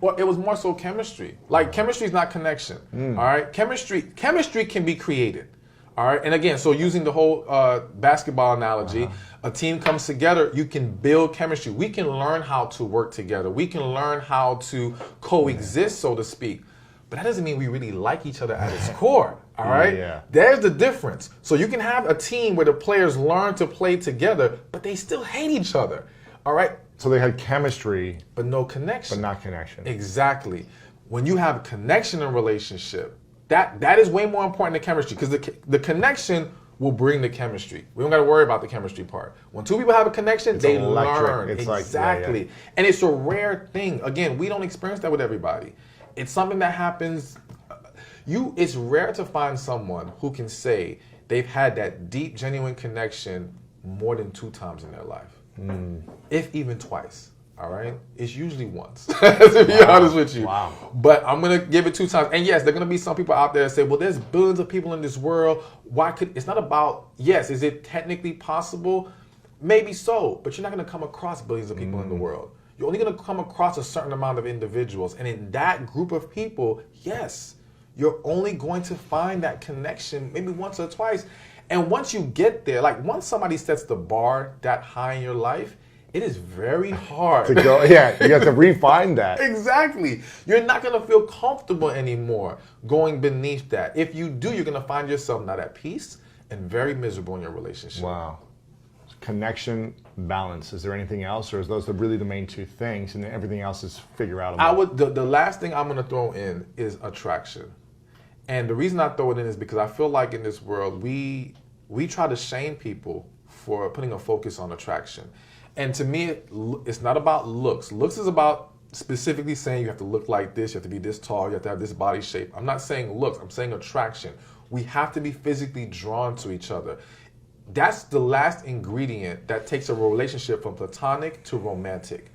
Well, it was more so chemistry. Like, chemistry is not connection. All right, chemistry can be created. All right, and again, so using the whole basketball analogy, a team comes together, you can build chemistry. We can learn how to work together. We can learn how to coexist, so to speak. But that doesn't mean we really like each other at its core. All right, there's the difference. So you can have a team where the players learn to play together, but they still hate each other. All right. So they had chemistry, but no connection. But not connection. Exactly. When you have connection in a relationship, that is way more important than chemistry, because the connection will bring the chemistry. We don't got to worry about the chemistry part. When two people have a connection, they learn. It's exactly. And it's a rare thing. Again, we don't experience that with everybody. It's something that happens. It's rare to find someone who can say they've had that deep, genuine connection more than 2 times in their life. If even twice, all right? It's usually once, to be honest with you. Wow. But I'm going to give it 2 times. And yes, there are going to be some people out there that say, well, there's billions of people in this world. It's not about, yes, is it technically possible? Maybe so, but you're not going to come across billions of people in the world. You're only going to come across a certain amount of individuals. And in that group of people, yes, you're only going to find that connection maybe once or twice. And once you get there, like once somebody sets the bar that high in your life, it is very hard to go. Yeah, you have to refine that. Exactly. You're not going to feel comfortable anymore going beneath that. If you do, you're going to find yourself not at peace and very miserable in your relationship. Wow. Connection, balance. Is there anything else, or is those really the main 2 things, and then everything else is figure out? The last thing I'm going to throw in is attraction. And the reason I throw it in is because I feel like in this world, we try to shame people for putting a focus on attraction. And to me, it's not about looks. Looks is about specifically saying you have to look like this, you have to be this tall, you have to have this body shape. I'm not saying looks, I'm saying attraction. We have to be physically drawn to each other. That's the last ingredient that takes a relationship from platonic to romantic.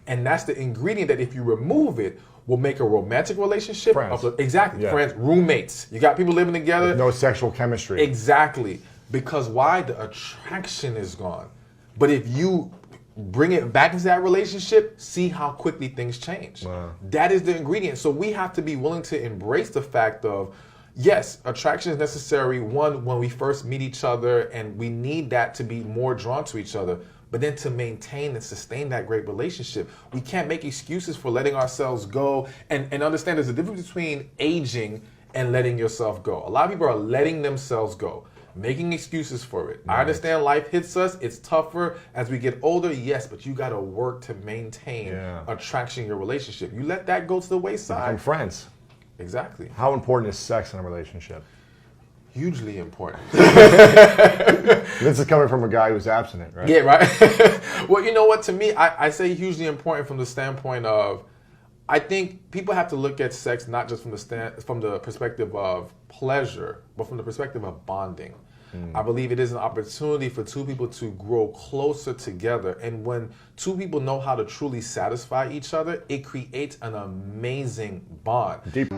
And that's the ingredient that if you remove it, will make a romantic relationship. Friends. Friends, roommates. You got people living together. With no sexual chemistry. Exactly. Because why? The attraction is gone. But if you bring it back into that relationship, see how quickly things change. Wow. That is the ingredient. So we have to be willing to embrace the fact of, yes, attraction is necessary, one, when we first meet each other, and we need that to be more drawn to each other. But then to maintain and sustain that great relationship, we can't make excuses for letting ourselves go. And understand there's a difference between aging and letting yourself go. A lot of people are letting themselves go, making excuses for it. I understand life hits us. It's tougher as we get older, yes, but you got to work to maintain attraction in your relationship. You let that go to the wayside. Become friends. Exactly. How important is sex in a relationship? Hugely important. This is coming from a guy who's abstinent, right? Yeah, right. Well, you know what? To me, I say hugely important from the standpoint of, I think people have to look at sex not just from the perspective of pleasure, but from the perspective of bonding. I believe it is an opportunity for 2 people to grow closer together. And when 2 people know how to truly satisfy each other, it creates an amazing bond. Deep.